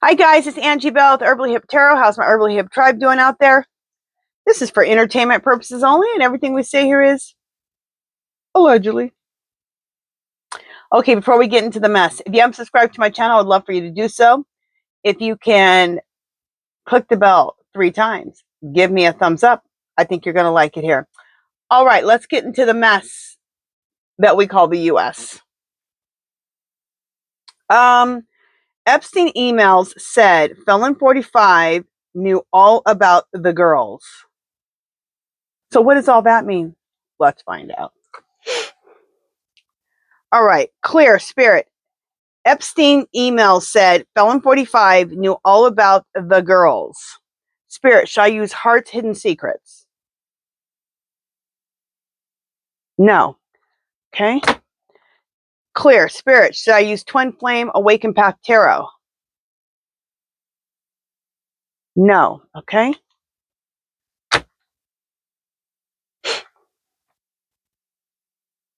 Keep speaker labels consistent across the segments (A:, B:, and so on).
A: Hi guys, it's Angie Bell with HerballyHipTarot. How's my Herbally Hip tribe doing out there? This is for entertainment purposes only, and everything we say here is allegedly. Okay, before we get into the mess, if you haven't subscribed to my channel, I'd love for you to do so. If you can click the bell 3 times, give me a thumbs up. I think you're going to like it here. All right, let's get into the mess that we call the U.S. Epstein emails said Felon 45 knew all about the girls. So what does all that mean? Let's find out. All right, clear spirit. Epstein email said Felon 45 knew all about the girls. Spirit, shall I use heart's hidden secrets? No. Okay. Clear spirit, should I use twin flame awaken path tarot? No. Okay.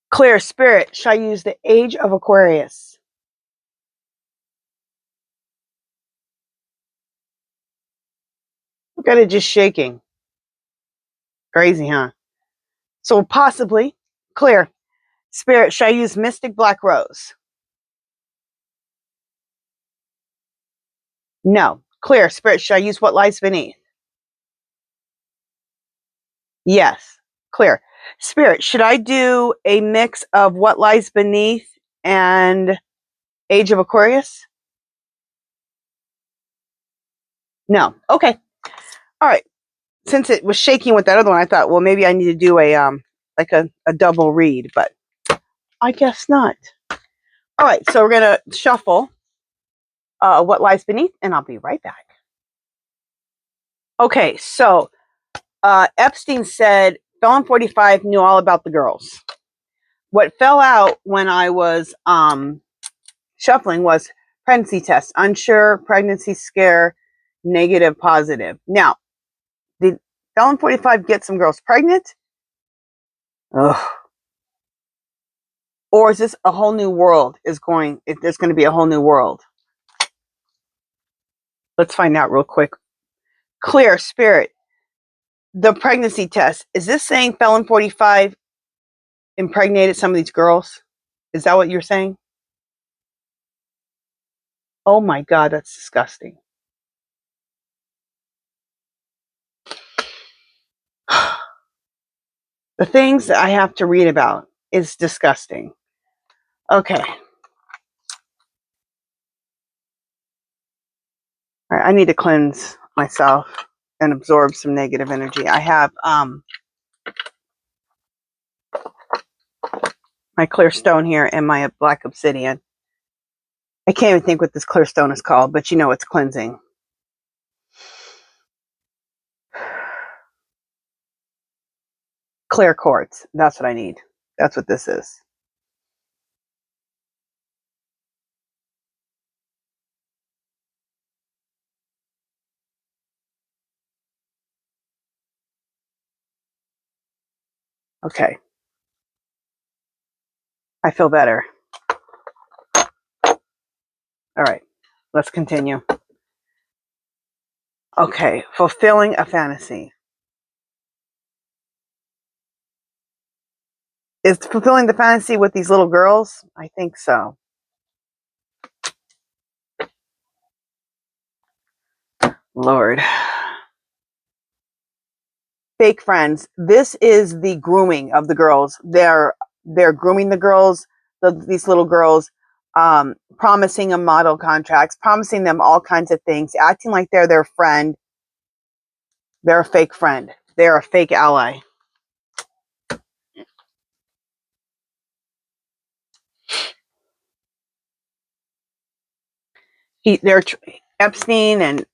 A: Clear spirit, shall I use the age of Aquarius? Look at it just shaking. Crazy, huh? So possibly. Clear spirit, shall I use mystic black rose? No. Clear spirit, shall I use what lies beneath? Yes. Clear spirit, should I do a mix of what lies beneath and age of Aquarius? No. Okay. All right. Since it was shaking with that other one, I thought, well, maybe I need to do a like a double read, but I guess not. All right, so we're gonna shuffle what lies beneath, and I'll be right back. Okay, so Epstein said Felon 45 knew all about the girls. What fell out when I was shuffling was pregnancy test, unsure, pregnancy scare, negative, positive. Now, did Felon 45 get some girls pregnant? Ugh. Or is this a whole new world if there's going to be a whole new world? Let's find out real quick. Clear spirit. The pregnancy test. Is this saying Felon 45 impregnated some of these girls? Is that what you're saying? Oh my God, that's disgusting. The things that I have to read about is disgusting. Okay. All right, I need to cleanse myself and absorb some negative energy. I have my clear stone here and my black obsidian. I can't even think what this clear stone is called, but you know it's cleansing. Clear quartz. That's what I need. That's what this is. Okay. I feel better. All right. Let's continue. Okay. Fulfilling a fantasy. Is fulfilling the fantasy with these little girls? I think so. Lord. Fake friends. This is the grooming of the girls. They're grooming the girls, these little girls, promising them model contracts, promising them all kinds of things, acting like they're their friend. They're a fake friend. They're a fake ally. Epstein and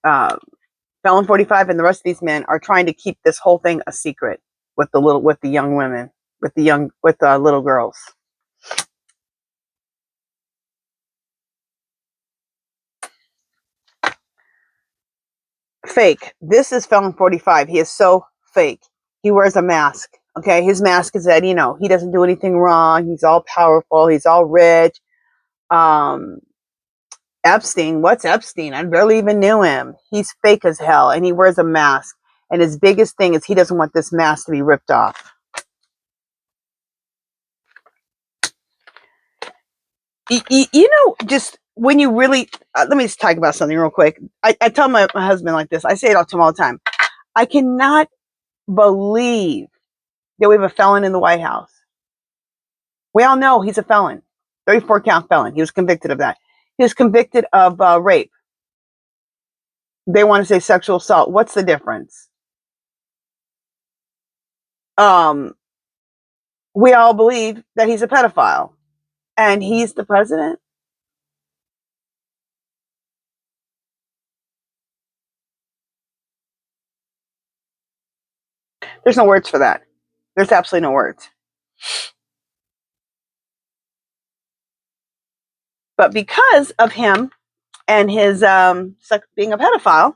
A: Felon 45 and the rest of these men are trying to keep this whole thing a secret with the young women, with the little girls. Fake. This is Felon 45. He is so fake. He wears a mask. Okay, his mask is that, he doesn't do anything wrong. He's all powerful. He's all rich. Epstein. What's Epstein? I barely even knew him. He's fake as hell, and he wears a mask. And his biggest thing is he doesn't want this mask to be ripped off. You know, just when you really, let me just talk about something real quick. I tell my husband like this. I say it to him all the time. I cannot believe that we have a felon in the White House. We all know he's a felon, 34 count felon. He was convicted of that. He was convicted of rape. They want to say sexual assault. What's the difference? We all believe that he's a pedophile, and he's the president. There's no words for that. There's absolutely no words. But because of him and his being a pedophile,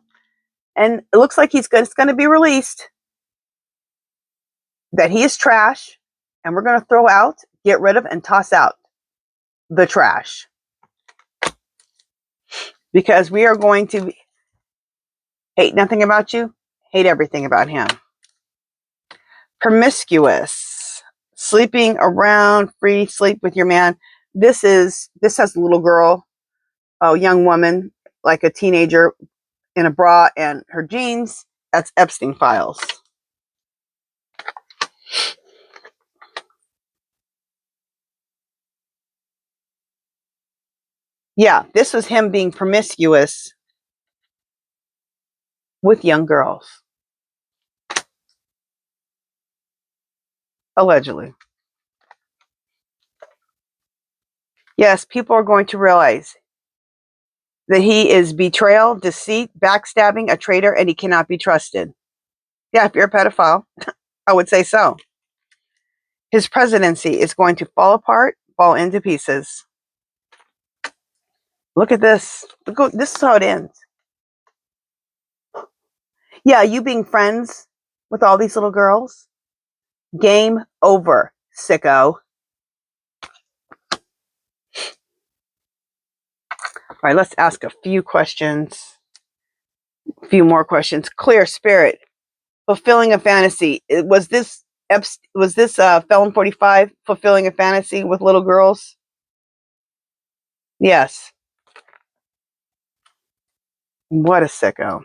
A: and it looks like it's going to be released that he is trash, and we're going to throw out, get rid of, and toss out the trash. Because we are going to hate nothing about you, hate everything about him. Promiscuous, sleeping around, free sleep with your man. This has a little girl, a young woman, like a teenager in a bra and her jeans. That's Epstein files. Yeah, this was him being promiscuous with young girls. Allegedly. Yes, people are going to realize that he is betrayal, deceit, backstabbing, a traitor, and he cannot be trusted. Yeah, if you're a pedophile, I would say so. His presidency is going to fall apart, fall into pieces. Look at this. This is how it ends. Yeah, you being friends with all these little girls? Game over, sicko. All right, let's ask a few questions. A few more questions. Clear spirit. Fulfilling a fantasy. Was this Felon 45 fulfilling a fantasy with little girls? Yes. What a sicko.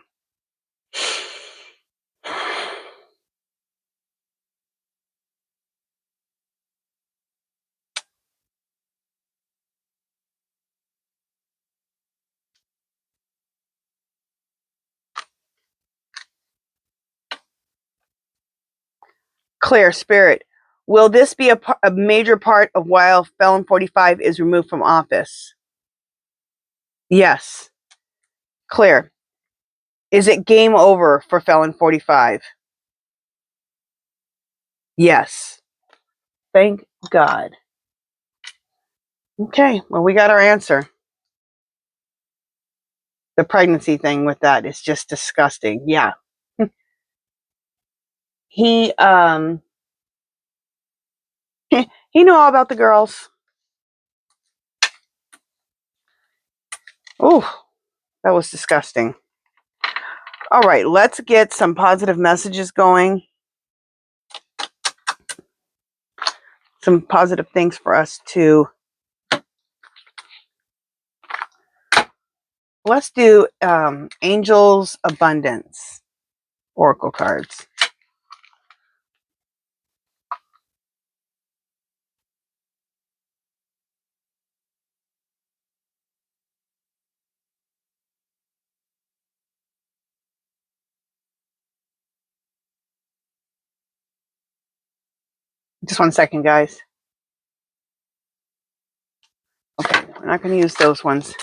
A: Clear spirit. Will this be a major part of why Felon 45 is removed from office? Yes. Clear. Is it game over for Felon 45? Yes. Thank God. Okay, well, we got our answer. The pregnancy thing with that is just disgusting. Yeah. He he knew all about the girls. Oh, that was disgusting. All right, let's get some positive messages going. Some positive things for us to. Let's do Angel's Abundance Oracle cards. Just 1 second, guys. Okay, we're not going to use those ones.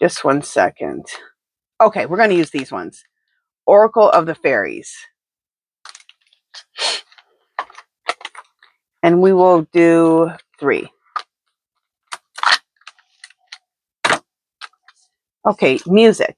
A: Just 1 second. Okay, we're going to use these ones. Oracle of the Fairies. And we will do 3. Okay, music.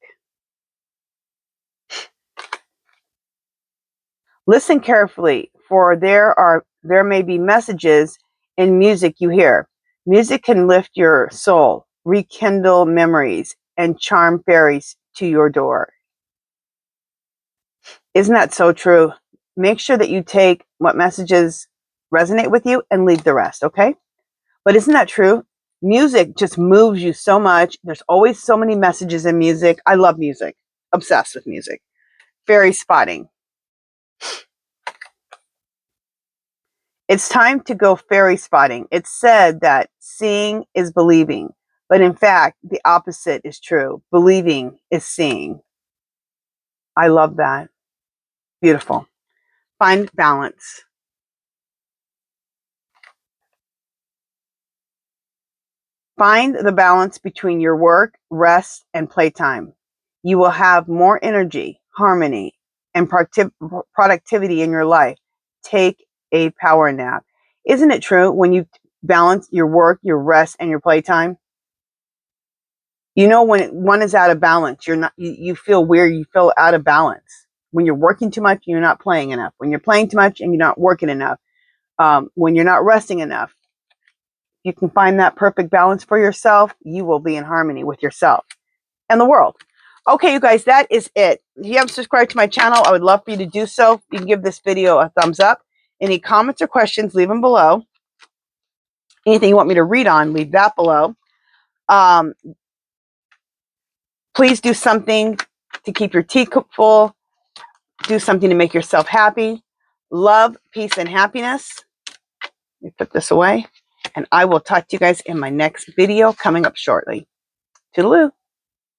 A: Listen carefully, for there may be messages in music you hear. Music can lift your soul, rekindle memories, and charm fairies to your door. Isn't that so true? Make sure that you take what messages resonate with you and leave the rest, okay? But isn't that true? Music just moves you so much. There's always so many messages in music. I love music. Obsessed with music. Fairy spotting. It's time to go fairy spotting. It's said that seeing is believing, but in fact, the opposite is true. Believing is seeing. I love that. Beautiful. Find balance. Find the balance between your work, rest, and playtime. You will have more energy, harmony, and productivity in your life. Take a power nap. Isn't it true when you balance your work, your rest, and your playtime? You know when one is out of balance, you feel weird, you feel out of balance. When you're working too much, you're not playing enough. When you're playing too much and you're not working enough. When you're not resting enough. You can find that perfect balance for yourself. You will be in harmony with yourself and the world. Okay, you guys, that is it. If you haven't subscribed to my channel, I would love for you to do so. You can give this video a thumbs up. Any comments or questions, leave them below. Anything you want me to read on, leave that below. Please do something to keep your teacup full. Do something to make yourself happy. Love, peace, and happiness. Let me put this away. And I will talk to you guys in my next video coming up shortly. Toodaloo.